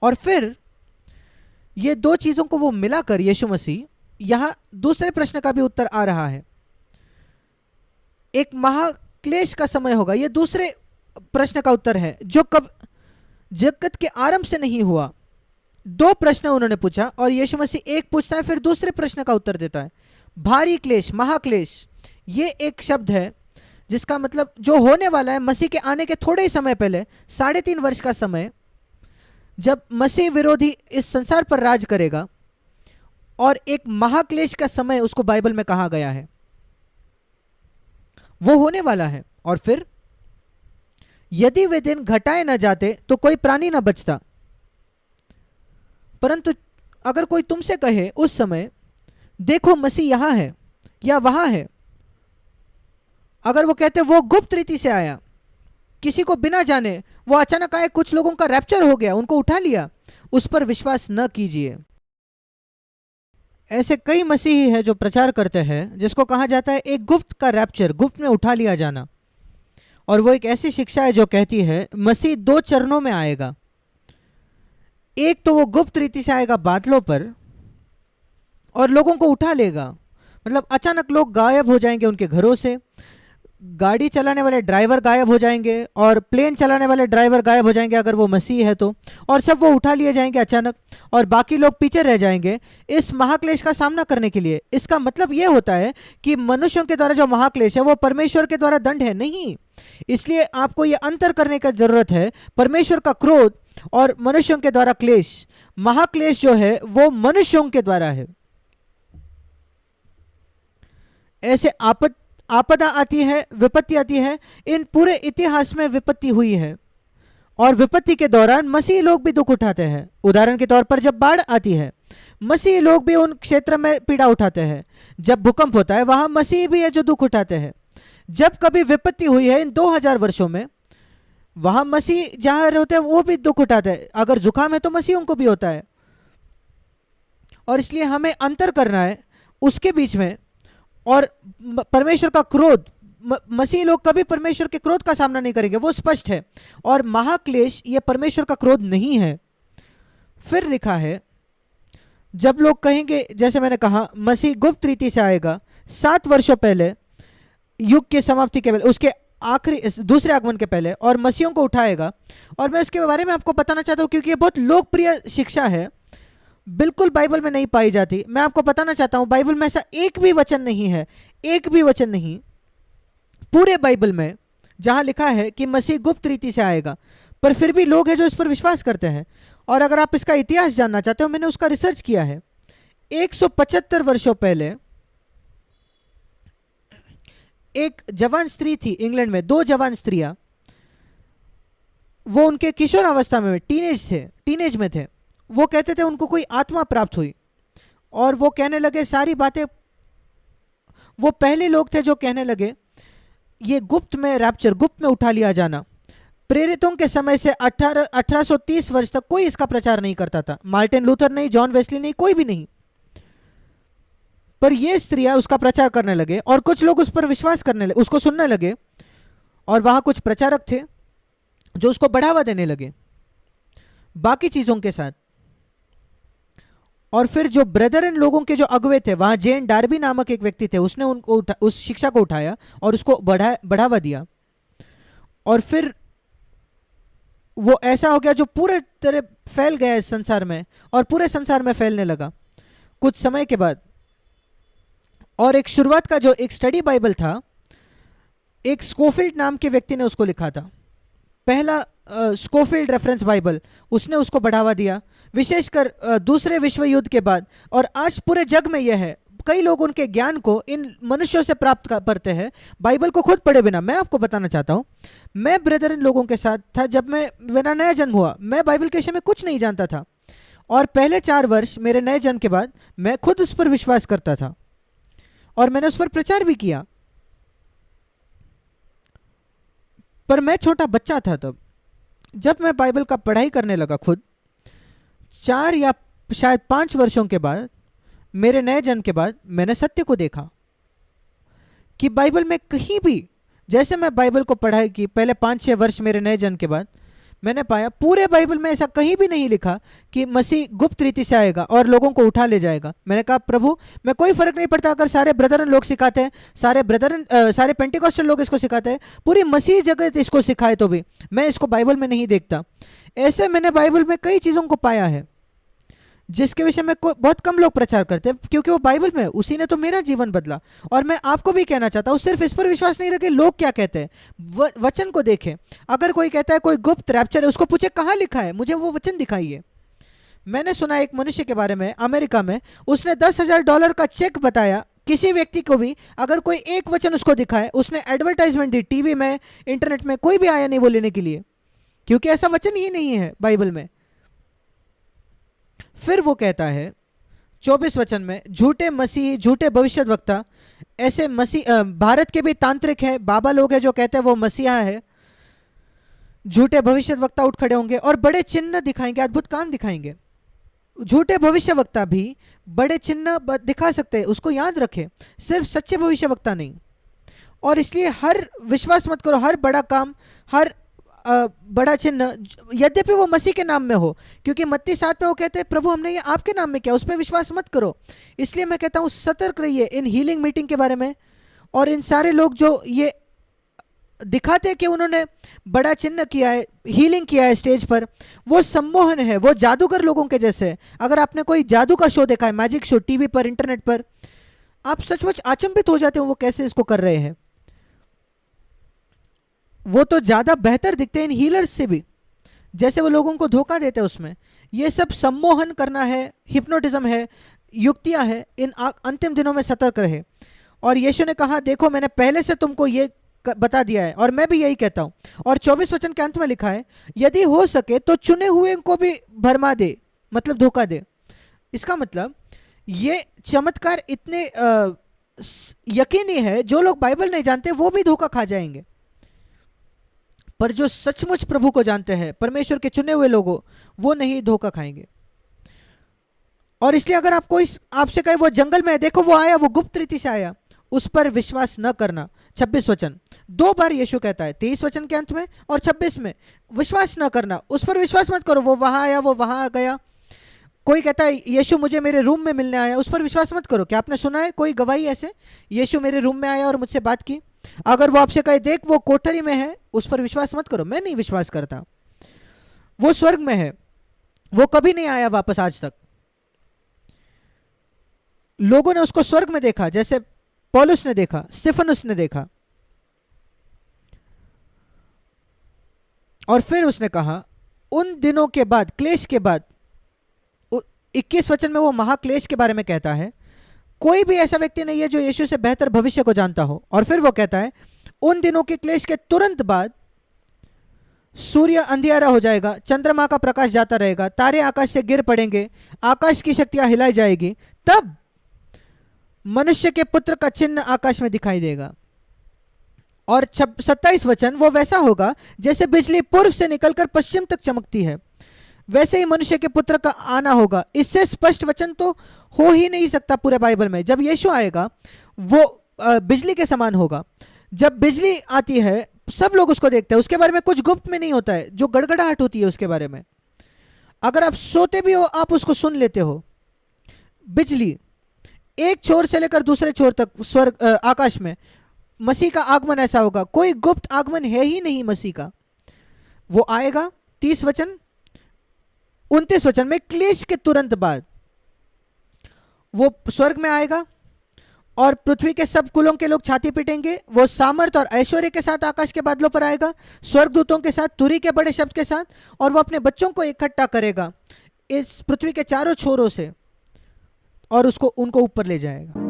और फिर ये दो चीज़ों को वो मिलाकर यीशु मसीह यहाँ दूसरे प्रश्न का भी उत्तर आ रहा है। एक महाक्लेश का समय होगा, ये दूसरे प्रश्न का उत्तर है जो कब जगत के आरंभ से नहीं हुआ। दो प्रश्न उन्होंने पूछा और यीशु मसीह एक पूछता है फिर दूसरे प्रश्न का उत्तर देता है। भारी क्लेश, महाक्लेश, ये एक शब्द है जिसका मतलब जो होने वाला है मसीह के आने के थोड़े ही समय पहले, 3.5 वर्ष का समय, जब मसीह विरोधी इस संसार पर राज करेगा, और एक महाक्लेश का समय उसको बाइबल में कहा गया है, वो होने वाला है। और फिर यदि वे दिन घटाए न जाते तो कोई प्राणी न बचता। परंतु अगर कोई तुमसे कहे उस समय देखो मसीह यहां है या वहां है, अगर वो कहते वो गुप्त रीति से आया, किसी को बिना जाने वो अचानक आए, कुछ लोगों का रैप्चर हो गया, उनको उठा लिया, उस पर विश्वास न कीजिए। ऐसे कई मसीही हैं जो प्रचार करते हैं जिसको कहा जाता है एक गुप्त का रैप्चर, गुप्त में उठा लिया जाना। और वो एक ऐसी शिक्षा है जो कहती है मसीह 2 चरणों में आएगा। एक तो वो गुप्त रीति से आएगा बादलों पर और लोगों को उठा लेगा, मतलब अचानक लोग गायब हो जाएंगे उनके घरों से, गाड़ी चलाने वाले ड्राइवर गायब हो जाएंगे और प्लेन चलाने वाले ड्राइवर गायब हो जाएंगे अगर वो मसीह है तो, और सब वो उठा लिए जाएंगे अचानक, और बाकी लोग पीछे रह जाएंगे इस महाक्लेश का सामना करने के लिए। इसका मतलब ये होता है कि मनुष्यों के द्वारा जो महाक्लेश है वो परमेश्वर के द्वारा दंड है नहीं। इसलिए आपको ये अंतर करने की जरूरत है, परमेश्वर का क्रोध और मनुष्यों के द्वारा क्लेश। महाक्लेश जो है वो मनुष्यों के द्वारा है। ऐसे आपदा आती है, विपत्ति आती है, इन पूरे इतिहास में विपत्ति हुई है और विपत्ति के दौरान मसीह लोग भी दुख उठाते हैं। उदाहरण के तौर पर जब बाढ़ आती है मसीह लोग भी उन क्षेत्र में पीड़ा उठाते हैं। जब भूकंप होता है वहां मसीह भी है जो दुख उठाते हैं। जब कभी विपत्ति हुई है इन 2000 वर्षों में, वहां मसीह जहां होते हैं वो भी दुख उठाते हैं। अगर जुकाम है तो मसीहों को भी होता है। और इसलिए हमें अंतर करना है उसके बीच में और परमेश्वर का क्रोध। मसीह लोग कभी परमेश्वर के क्रोध का सामना नहीं करेंगे, वो स्पष्ट है। और महाक्लेश ये परमेश्वर का क्रोध नहीं है। फिर लिखा है जब लोग कहेंगे, जैसे मैंने कहा मसीह गुप्त रीति से आएगा 7 वर्षों पहले, युग की समाप्ति के पहले, उसके आखिरी दूसरे आगमन के पहले, और मसीहों को उठाएगा। और मैं इसके बारे में आपको बताना चाहता हूं क्योंकि ये बहुत लोकप्रिय शिक्षा है, बिल्कुल बाइबल में नहीं पाई जाती। मैं आपको बताना चाहता हूं बाइबल में ऐसा एक भी वचन नहीं है, एक भी वचन नहीं पूरे बाइबल में जहां लिखा है कि मसीह गुप्त रीति से आएगा। पर फिर भी लोग हैं जो इस पर विश्वास करते हैं। और अगर आप इसका इतिहास जानना चाहते हो, मैंने उसका रिसर्च किया है। 175 वर्षों पहले एक जवान स्त्री थी इंग्लैंड में, 2 जवान स्त्रियां, वो उनके किशोरावस्था में टीनेज में थे। वो कहते थे उनको कोई आत्मा प्राप्त हुई और वो कहने लगे सारी बातें। वो पहले लोग थे जो कहने लगे ये गुप्त में रैप्चर, गुप्त में उठा लिया जाना। प्रेरितों के समय से 1830 वर्ष तक कोई इसका प्रचार नहीं करता था। मार्टिन लूथर नहीं, जॉन वेस्ली नहीं, कोई भी नहीं। पर ये स्त्रियां उसका प्रचार करने लगे और कुछ लोग उस पर विश्वास करने लगे, उसको सुनने लगे। और वहां कुछ प्रचारक थे जो उसको बढ़ावा देने लगे बाकी चीजों के साथ। और फिर जो ब्रदर इन लोगों के जो अगुवे थे, वहां जेन डार्बी नामक एक व्यक्ति थे, उसने उनको उस शिक्षा को उठाया और उसको बढ़ावा दिया। और फिर वो ऐसा हो गया जो पूरे तरह फैल गया इस संसार में और पूरे संसार में फैलने लगा कुछ समय के बाद। और एक शुरुआत का जो एक स्टडी बाइबल था, एक स्कोफिल्ड नाम के व्यक्ति ने उसको लिखा था, पहला स्कोफिल्ड रेफरेंस बाइबल, उसने उसको बढ़ावा दिया विशेषकर दूसरे विश्व युद्ध के बाद। और आज पूरे जग में यह है, कई लोग उनके ज्ञान को इन मनुष्यों से प्राप्त करते हैं, बाइबल को खुद पढ़े बिना। मैं आपको बताना चाहता हूं, मैं ब्रदर इन लोगों के साथ था जब मेरा नया जन्म हुआ। मैं बाइबल के विषय में कुछ नहीं जानता था और पहले 4 वर्ष मेरे नए जन्म के बाद मैं खुद उस पर विश्वास करता था और मैंने उस पर प्रचार भी किया। पर मैं छोटा बच्चा था तब। जब मैं बाइबल का पढ़ाई करने लगा खुद, 4 या शायद 5 वर्षों के बाद, मेरे नए जन्म के बाद, मैंने सत्य को देखा कि बाइबल में कहीं भी, जैसे मैं बाइबल को पढ़ाई की पहले 5-6 वर्ष मेरे नए जन्म के बाद, मैंने पाया पूरे बाइबल में ऐसा कहीं भी नहीं लिखा कि मसीह गुप्त रीति से आएगा और लोगों को उठा ले जाएगा। मैंने कहा प्रभु, मैं कोई फर्क नहीं पड़ता अगर सारे ब्रदरन लोग सिखाते हैं, सारे पेंटिकॉस्टल लोग इसको सिखाते हैं, पूरी मसीह जगत इसको सिखाए, तो भी मैं इसको बाइबल में नहीं देखता। ऐसे मैंने बाइबल में कई चीज़ों को पाया है जिसके विषय में बहुत कम लोग प्रचार करते हैं, क्योंकि वो बाइबल में है, उसी ने तो मेरा जीवन बदला। और मैं आपको भी कहना चाहता हूँ, सिर्फ इस पर विश्वास नहीं रखें लोग क्या कहते हैं, वचन को देखें। अगर कोई कहता है कोई गुप्त रैप्चर है, उसको पूछे कहाँ लिखा है, मुझे वो वचन दिखाइए। मैंने सुना एक मनुष्य के बारे में अमेरिका में, उसने $10,000 का चेक बताया किसी व्यक्ति को भी, अगर कोई एक वचन उसको दिखाए। उसने एडवर्टाइजमेंट दी टीवी में, इंटरनेट में, कोई भी आया नहीं वो लेने के लिए, क्योंकि ऐसा वचन ही नहीं है बाइबल में। फिर वो कहता है 24 वचन में, झूठे मसीही, झूठे भविष्यद्वक्ता, ऐसे मसीह भारत के भी तांत्रिक है, बाबा लोग हैं जो कहते हैं वो मसीहा है, झूठे भविष्यद्वक्ता उठ खड़े होंगे और बड़े चिन्ह दिखाएंगे, अद्भुत काम दिखाएंगे। झूठे भविष्यवक्ता भी बड़े चिन्ह दिखा सकते हैं, उसको याद रखें, सिर्फ सच्चे भविष्यवक्ता नहीं। और इसलिए हर विश्वास मत करो, हर बड़ा काम, हर बड़ा चिन्ह, यद्यपि वो मसीह के नाम में हो, क्योंकि मत्ती 7 में वो कहते हैं प्रभु हमने ये आपके नाम में किया, उस पर विश्वास मत करो। इसलिए मैं कहता हूँ सतर्क रहिए इन हीलिंग मीटिंग के बारे में। और इन सारे लोग जो ये दिखाते हैं कि उन्होंने बड़ा चिन्ह किया है, हीलिंग किया है स्टेज पर, वो सम्मोहन है, वो जादूगर लोगों के जैसे है। अगर आपने कोई जादू का शो देखा है, मैजिक शो टीवी पर, इंटरनेट पर, आप सचमुच अचंभित हो जाते हो वो कैसे इसको कर रहे हैं। वो तो ज़्यादा बेहतर दिखते हैं इन हीलर्स से भी, जैसे वो लोगों को धोखा देते हैं उसमें। ये सब सम्मोहन करना है, हिप्नोटिज्म है, युक्तियां है। इन अंतिम दिनों में सतर्क रहे। और यीशु ने कहा देखो मैंने पहले से तुमको ये बता दिया है, और मैं भी यही कहता हूँ। और 24 वचन के अंत में लिखा है, यदि हो सके तो चुने हुए को भी भरमा दे, मतलब धोखा दे। इसका मतलब ये चमत्कार इतने यकीनी है, जो लोग बाइबल नहीं जानते वो भी धोखा खा जाएंगे, पर जो सचमुच प्रभु को जानते हैं, परमेश्वर के चुने हुए लोगों, वो नहीं धोखा खाएंगे। और इसलिए अगर आपको आपसे कहे वो जंगल में है, देखो वो आया, वो गुप्त रीति से आया, उस पर विश्वास न करना। 26 वचन 2 बार यीशु कहता है, 23 वचन के अंत में और 26 में, विश्वास न करना, उस पर विश्वास मत करो, वो वहां आया, वो वहां गया। कोई कहता है यीशु मुझे मेरे रूम में मिलने आया, उस पर विश्वास मत करो। क्या आपने सुना है कोई गवाही ऐसे, यीशु मेरे रूम में आया और मुझसे बात की? अगर वो आपसे कहे देख वो कोठरी में है, उस पर विश्वास मत करो। मैं नहीं विश्वास करता, वो स्वर्ग में है, वो कभी नहीं आया वापस आज तक। लोगों ने उसको स्वर्ग में देखा, जैसे पौलुस ने देखा, स्तिफनुस ने देखा। और फिर उसने कहा उन दिनों के बाद, क्लेश के बाद, 21 वचन में वो महाक्लेश के बारे में कहता है, कोई भी ऐसा व्यक्ति नहीं है जो यीशु से बेहतर भविष्य को जानता हो। और फिर वो कहता है उन दिनों के क्लेश के तुरंत बाद सूर्य अंधियारा हो जाएगा, चंद्रमा का प्रकाश जाता रहेगा, तारे आकाश से गिर पड़ेंगे, आकाश की शक्तियां हिलाई जाएगी, तब मनुष्य के पुत्र का चिन्ह आकाश में दिखाई देगा। और 27 वचन, वो वैसा होगा जैसे बिजली पूर्व से निकलकर पश्चिम तक चमकती है, वैसे ही मनुष्य के पुत्र का आना होगा। इससे स्पष्ट वचन तो हो ही नहीं सकता पूरे बाइबल में। जब यीशु आएगा वो बिजली के समान होगा। जब बिजली आती है सब लोग उसको देखते हैं, उसके बारे में कुछ गुप्त में नहीं होता है, जो गड़गड़ाहट होती है उसके बारे में, अगर आप सोते भी हो आप उसको सुन लेते हो। बिजली एक छोर से लेकर दूसरे छोर तक स्वर्ग आकाश में, मसीह का आगमन ऐसा होगा, कोई गुप्त आगमन है ही नहीं मसीह का। वो आएगा 30 वचन 29 वचन में, क्लेश के तुरंत बाद वो स्वर्ग में आएगा और पृथ्वी के सब कुलों के लोग छाती पीटेंगे। वो सामर्थ और ऐश्वर्य के साथ आकाश के बादलों पर आएगा, स्वर्गदूतों के साथ, तुरी के बड़े शब्द के साथ, और वो अपने बच्चों को इकट्ठा करेगा इस पृथ्वी के चारों छोरों से और उसको उनको ऊपर ले जाएगा।